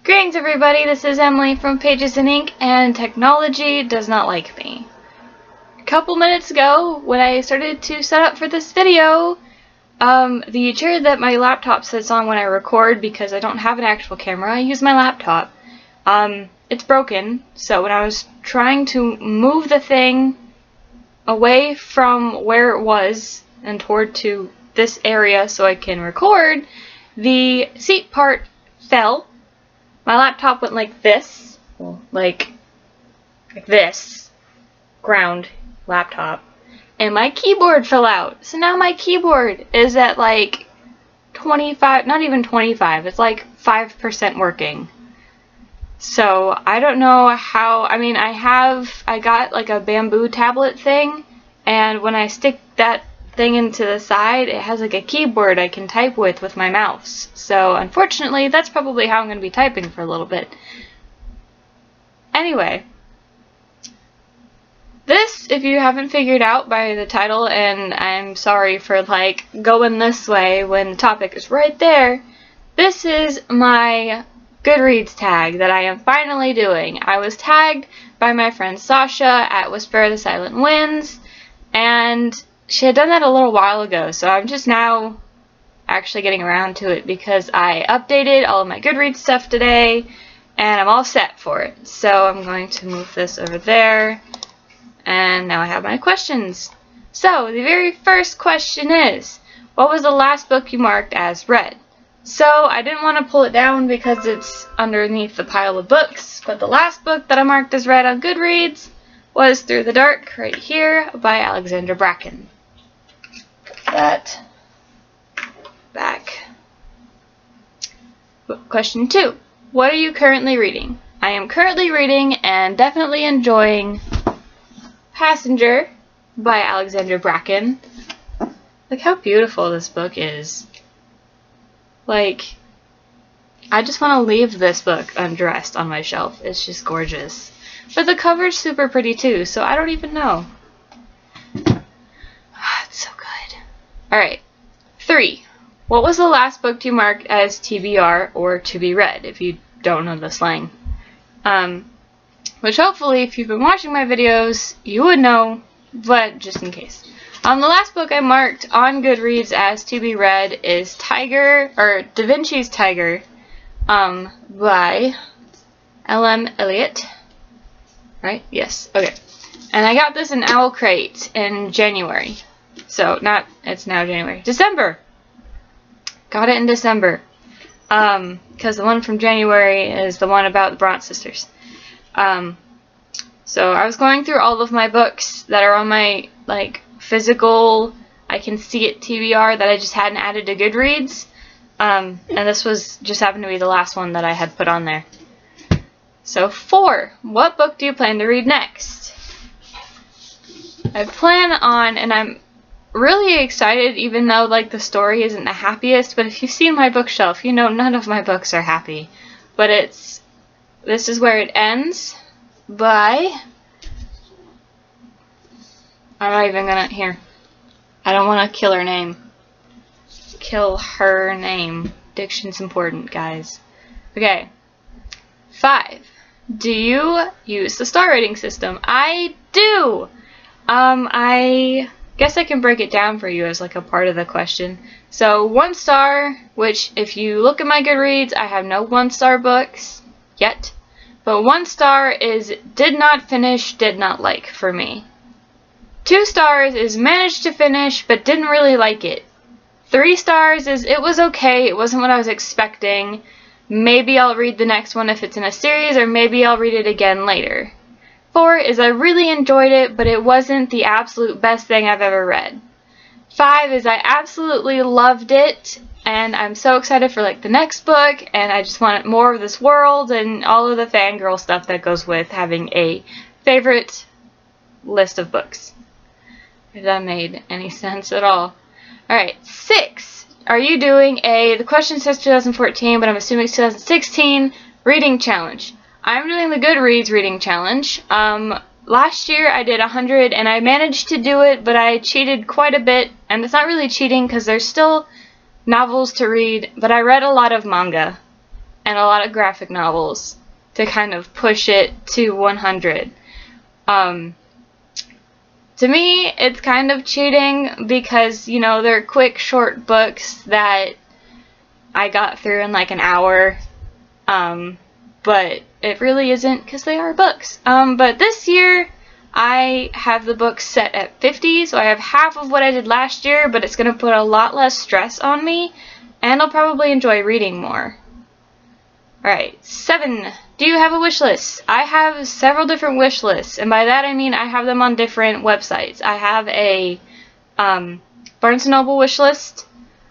Greetings everybody, this is Emily from Pages and Ink, and technology does not like me. A couple minutes ago, when I started to set up for this video, the chair that my laptop sits on when I record, because I don't have an actual camera, I use my laptop. It's broken, so when I was trying to move the thing away from where it was and toward to this area so I can record, the seat part fell. My laptop went like this, like this, ground laptop, and my keyboard fell out. So now my keyboard is at like 25, not even 25, it's like 5% working. So I don't know how, I got like a bamboo tablet thing, and when I stick that thing into the side, it has like a keyboard I can type with my mouse. So unfortunately, that's probably how I'm going to be typing for a little bit. Anyway, this, if you haven't figured out by the title, and I'm sorry for like going this way when the topic is right there, this is my Goodreads tag that I am finally doing. I was tagged by my friend Sasha at Whisper of the Silent Winds, and she had done that a little while ago, so I'm just now actually getting around to it because I updated all of my Goodreads stuff today, and I'm all set for it. So I'm going to move this over there, and now I have my questions. So the very first question is, what was the last book you marked as read? So I didn't want to pull it down because it's underneath the pile of books, but the last book that I marked as read on Goodreads was Through the Dark, right here, by Alexandra Bracken. Put that back. Question 2. What are you currently reading? I am currently reading and definitely enjoying Passenger by Alexandra Bracken. Look how beautiful this book is. Like, I just want to leave this book undressed on my shelf. It's just gorgeous. But the cover's super pretty too, so I don't even know. It's so good. Alright. 3. What was the last book you marked as TBR, or to be read, if you don't know the slang? Which hopefully, if you've been watching my videos, you would know, but just in case. The last book I marked on Goodreads as to be read is Da Vinci's Tiger, by L.M. Eliot. Right? Yes. Okay. And I got this in Owl Crate in January. So, it's now January. December! Got it in December. Because the one from January is the one about the Bronte sisters. So I was going through all of my books that are on my, physical, I can see it TBR that I just hadn't added to Goodreads. And this was just happened to be the last one that I had put on there. So 4. What book do you plan to read next? I plan on, and I'm really excited even though the story isn't the happiest, but if you've seen my bookshelf, you know none of my books are happy. But This Is Where It Ends by, I'm not even gonna, here, I don't want to kill her name. Kill her name. Diction's important, guys. Okay. 5. Do you use the star rating system? I do! I guess I can break it down for you as a part of the question. So 1 star, which if you look at my Goodreads, I have no 1-star books yet. But 1 star is did not finish, did not like for me. 2 stars is managed to finish, but didn't really like it. 3 stars is it was okay, it wasn't what I was expecting. Maybe I'll read the next one if it's in a series, or maybe I'll read it again later. 4 is I really enjoyed it, but it wasn't the absolute best thing I've ever read. 5 is I absolutely loved it, and I'm so excited for the next book, and I just want more of this world and all of the fangirl stuff that goes with having a favorite list of books. If that made any sense at all. Alright, 6. Are you doing the question says 2014, but I'm assuming it's 2016, reading challenge? I'm doing the Goodreads reading challenge. Last year I did 100 and I managed to do it, but I cheated quite a bit, and it's not really cheating because there's still novels to read, but I read a lot of manga. and a lot of graphic novels to kind of push it to 100. To me, it's kind of cheating because, you know, they're quick, short books that I got through in like an hour. But it really isn't because they are books. But this year, I have the books set at 50, so I have half of what I did last year, but it's going to put a lot less stress on me, and I'll probably enjoy reading more. Alright, 7. Do you have a wish list? I have several different wish lists, and by that I mean I have them on different websites. I have a Barnes & Noble wish list.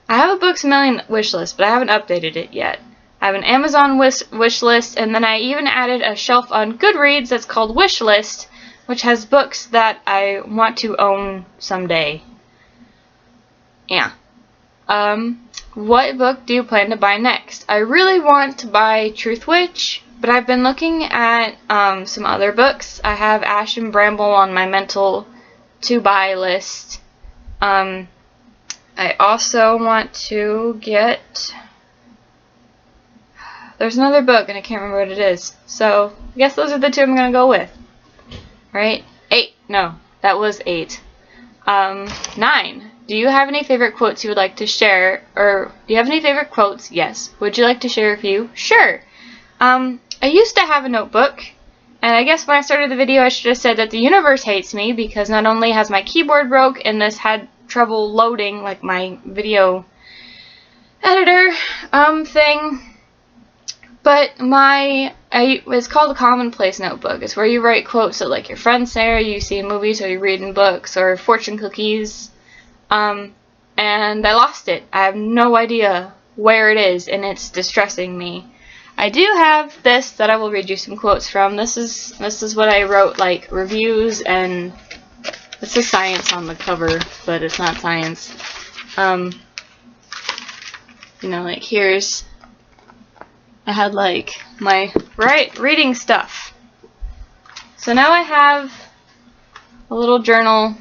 I have a Books A Million wish list, but I haven't updated it yet. I have an Amazon wish list, and then I even added a shelf on Goodreads that's called Wish List, which has books that I want to own someday. Yeah. What book do you plan to buy next? I really want to buy Truth Witch, but I've been looking at some other books. I have Ash and Bramble on my mental to buy list. I also want to get... There's another book, and I can't remember what it is. So, I guess those are the two I'm going to go with. Right? 8. No, that was 8. 9. Do you have any favorite quotes you would like to share? Or, do you have any favorite quotes? Yes. Would you like to share a few? Sure. I used to have a notebook, and I guess when I started the video I should have said that the universe hates me because not only has my keyboard broke and this had trouble loading, like my video editor thing, but it's called a commonplace notebook. It's where you write quotes that like your friends say, or you see in movies, or you read in books, or fortune cookies. And I lost it. I have no idea where it is, and it's distressing me. I do have this that I will read you some quotes from. This is what I wrote, like reviews, and it says science on the cover, but it's not science. You know, like I had like my reading stuff. So now I have a little journal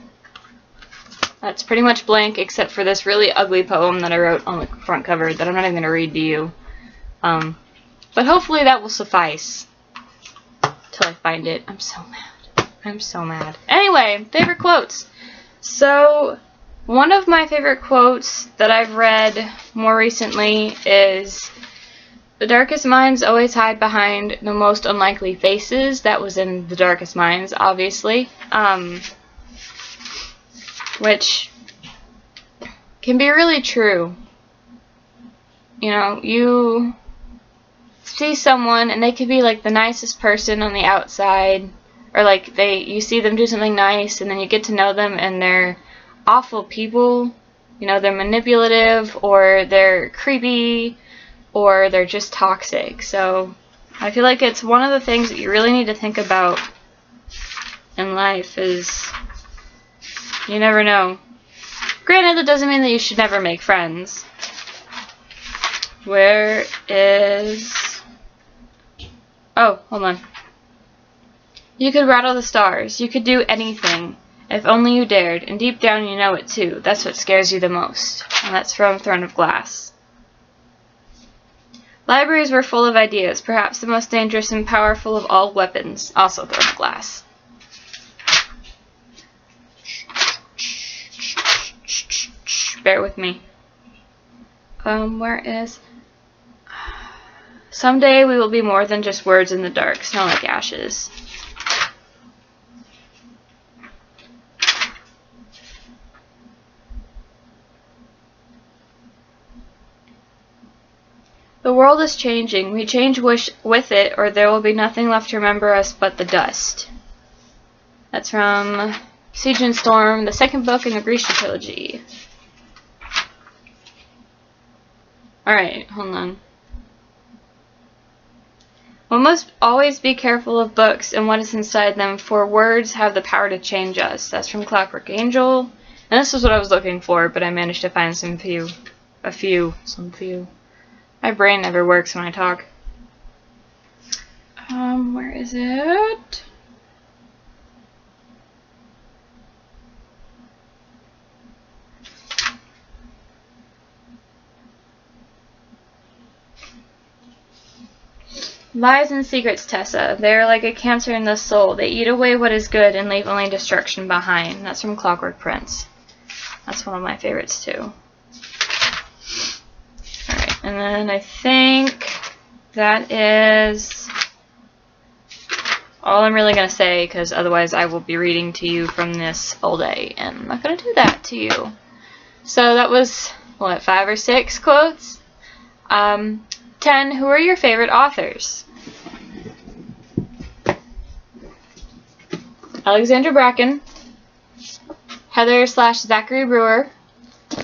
that's pretty much blank except for this really ugly poem that I wrote on the front cover that I'm not even going to read to you. But hopefully that will suffice till I find it. I'm so mad. I'm so mad. Anyway, favorite quotes. So one of my favorite quotes that I've read more recently is, "The darkest minds always hide behind the most unlikely faces." That was in The Darkest Minds, obviously. Which can be really true. You know, you see someone and they could be like the nicest person on the outside, or like you see them do something nice and then you get to know them and they're awful people. You know, they're manipulative, or they're creepy, or they're just toxic. So I feel like it's one of the things that you really need to think about in life is you never know. Granted, that doesn't mean that you should never make friends. Where is... Oh, hold on. "You could rattle the stars. You could do anything. If only you dared. And deep down you know it too. That's what scares you the most." And that's from Throne of Glass. "Libraries were full of ideas. Perhaps the most dangerous and powerful of all weapons." Also Throne of Glass. Bear with me. Where is... "Someday we will be more than just words in the dark, smell like ashes." "The world is changing. We change with it, or there will be nothing left to remember us but the dust." That's from Siege and Storm, the second book in the Grisha trilogy. Alright, hold on. "We must always be careful of books and what is inside them, for words have the power to change us." That's from Clockwork Angel. And this is what I was looking for, but I managed to find some few. My brain never works when I talk. Where is it? Lies and secrets, Tessa. They are like a cancer in the soul. They eat away what is good and leave only destruction behind. That's from Clockwork Prince. That's one of my favorites too. Alright, and then I think that is all I'm really going to say, because otherwise I will be reading to you from this all day, and I'm not going to do that to you. So that was, what, 5 or 6 quotes? 10, who are your favorite authors? Alexandra Bracken, Heather/Zachary Brewer.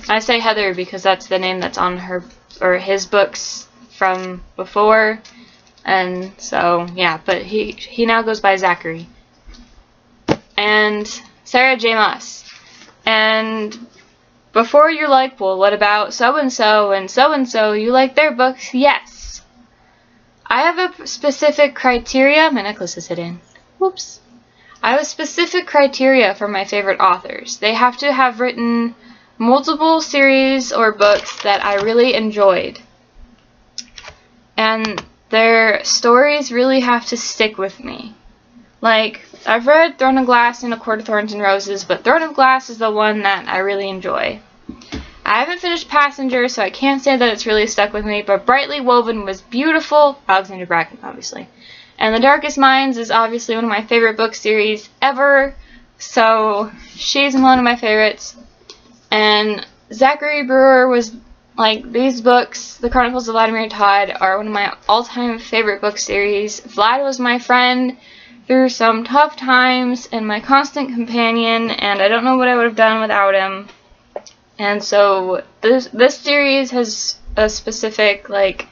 I say Heather because that's the name that's on her or his books from before, and so yeah, but he now goes by Zachary. And Sarah J. Maas. And before you're like, well, what about so-and-so and so-and-so? You like their books? Yes. I have a specific criteria. My necklace is hidden. Whoops. I have a specific criteria for my favorite authors. They have to have written multiple series or books that I really enjoyed. And their stories really have to stick with me. Like, I've read Throne of Glass and A Court of Thorns and Roses, but Throne of Glass is the one that I really enjoy. I haven't finished Passenger, so I can't say that it's really stuck with me, but Brightly Woven was beautiful. Alexandra Bracken, obviously. And The Darkest Minds is obviously one of my favorite book series ever, so she's one of my favorites. And Zachary Brewer was, like, these books, The Chronicles of Vladimir Todd, are one of my all-time favorite book series. Vlad was my friend through some tough times and my constant companion, and I don't know what I would have done without him. And so this series has a specific, like,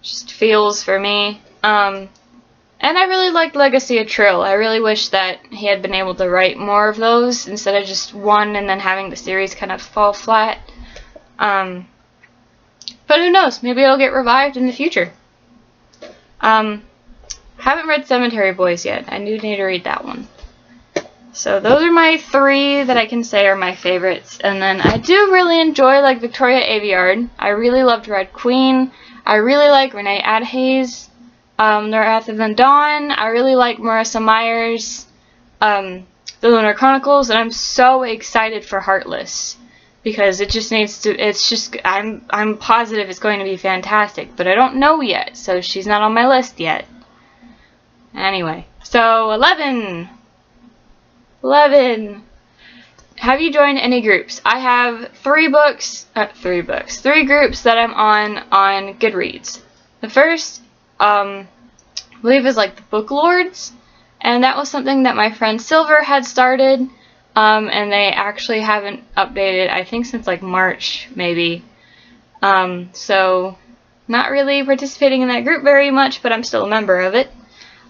just feels for me. And I really liked Legacy of Trill. I really wish that he had been able to write more of those instead of just one and then having the series kind of fall flat. But who knows? Maybe it'll get revived in the future. Haven't read Cemetery Boys yet. I do need to read that one. So those are my 3 that I can say are my favorites. And then I do really enjoy, like, Victoria Aveyard. I really loved Red Queen. I really like Renee Adhays. No Wrath of the Dawn. I really like Marissa Meyer's The Lunar Chronicles, and I'm so excited for Heartless because it just needs to. It's just I'm positive it's going to be fantastic, but I don't know yet, so she's not on my list yet. Anyway, so 11. Have you joined any groups? I have 3 groups that I'm on Goodreads. The first, I believe is like the Book Lords, and that was something that my friend Silver had started, and they actually haven't updated, I think, since like March, maybe. So not really participating in that group very much, but I'm still a member of it.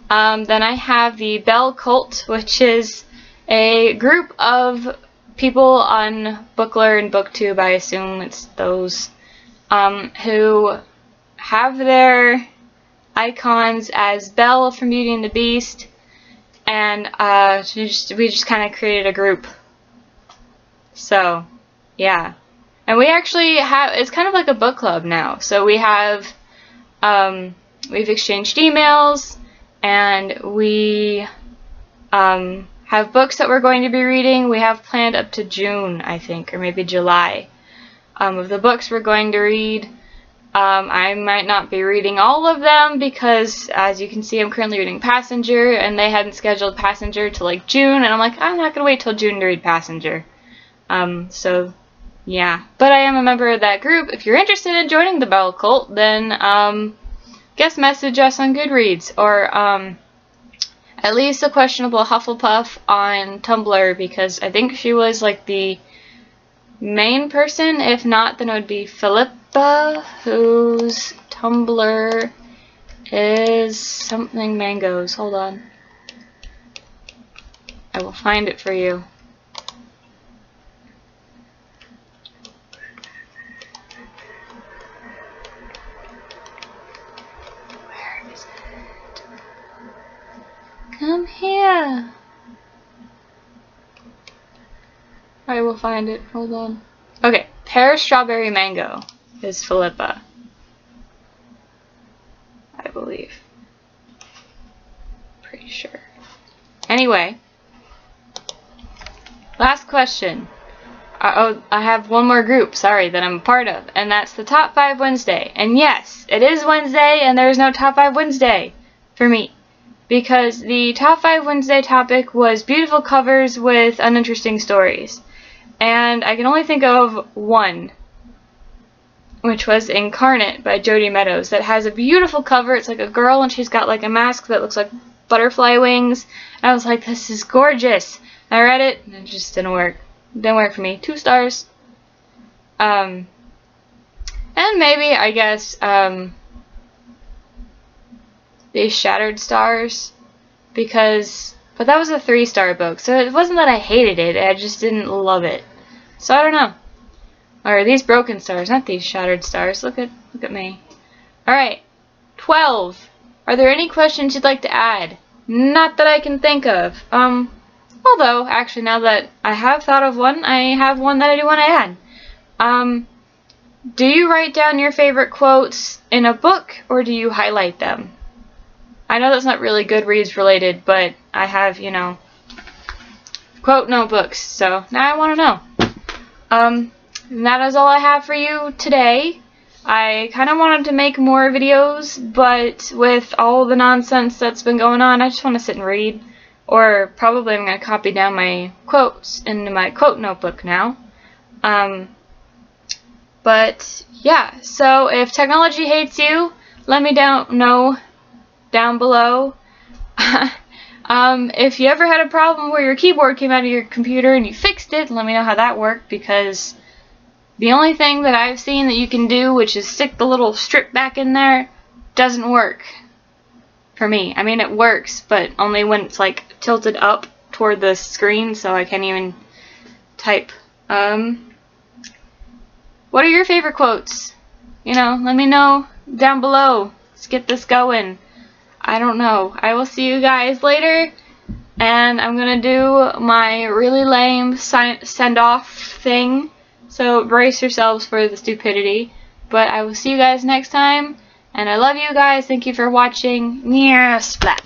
Then I have the Bell Cult, which is a group of people on Bookler and BookTube, I assume it's those, who have their icons as Belle from Beauty and the Beast, and we just kind of created a group. So, yeah. And we actually have, it's kind of like a book club now. So we have, we've exchanged emails, and we have books that we're going to be reading. We have planned up to June, I think, or maybe July, of the books we're going to read. I might not be reading all of them because, as you can see, I'm currently reading Passenger, and they hadn't scheduled Passenger till like June, and I'm like, I'm not going to wait till June to read Passenger. So, yeah. But I am a member of that group. If you're interested in joining the Bell Cult, then, guest message us on Goodreads, or, at least The-Questionable-hufflepuff on Tumblr, because I think she was like the main person. If not, then it would be Philippa, whose Tumblr is something mangoes. Hold on. I will find it for you. Where is it? Come here. I will find it. Hold on. Okay. Pear, Strawberry, Mango is Philippa. believe. Pretty sure. Anyway, last question. Oh, I have one more group, sorry, that I'm a part of, and that's the Top 5 Wednesday. And yes, it is Wednesday, and there's no Top 5 Wednesday for me, because the Top 5 Wednesday topic was beautiful covers with uninteresting stories. And I can only think of one, which was Incarnate by Jodi Meadows, that has a beautiful cover. It's like a girl, and she's got like a mask that looks like butterfly wings. And I was like, this is gorgeous. And I read it, and it just didn't work. Didn't work for me. 2 stars. And maybe, I guess, these Shattered Stars, but that was a 3-star book, so it wasn't that I hated it, I just didn't love it. So I don't know. Or these Broken Stars, not these Shattered Stars. Look at me. Alright. 12. Are there any questions you'd like to add? Not that I can think of. Although, actually, now that I have thought of one, I have one that I do want to add. Do you write down your favorite quotes in a book, or do you highlight them? I know that's not really Goodreads related, but I have, you know, quote notebooks, so now I want to know. And that is all I have for you today. I kind of wanted to make more videos, but with all the nonsense that's been going on, I just want to sit and read. Or probably I'm going to copy down my quotes into my quote notebook now. But yeah, so if technology hates you, let me know down below. If you ever had a problem where your keyboard came out of your computer and you fixed it, let me know how that worked, because the only thing that I've seen that you can do, which is stick the little strip back in there, doesn't work. For me. I mean, it works, but only when it's like tilted up toward the screen, so I can't even type. What are your favorite quotes? You know, let me know down below. Let's get this going. I don't know. I will see you guys later, and I'm gonna do my really lame send-off thing, so brace yourselves for the stupidity. But I will see you guys next time. And I love you guys. Thank you for watching. Yeah, splat.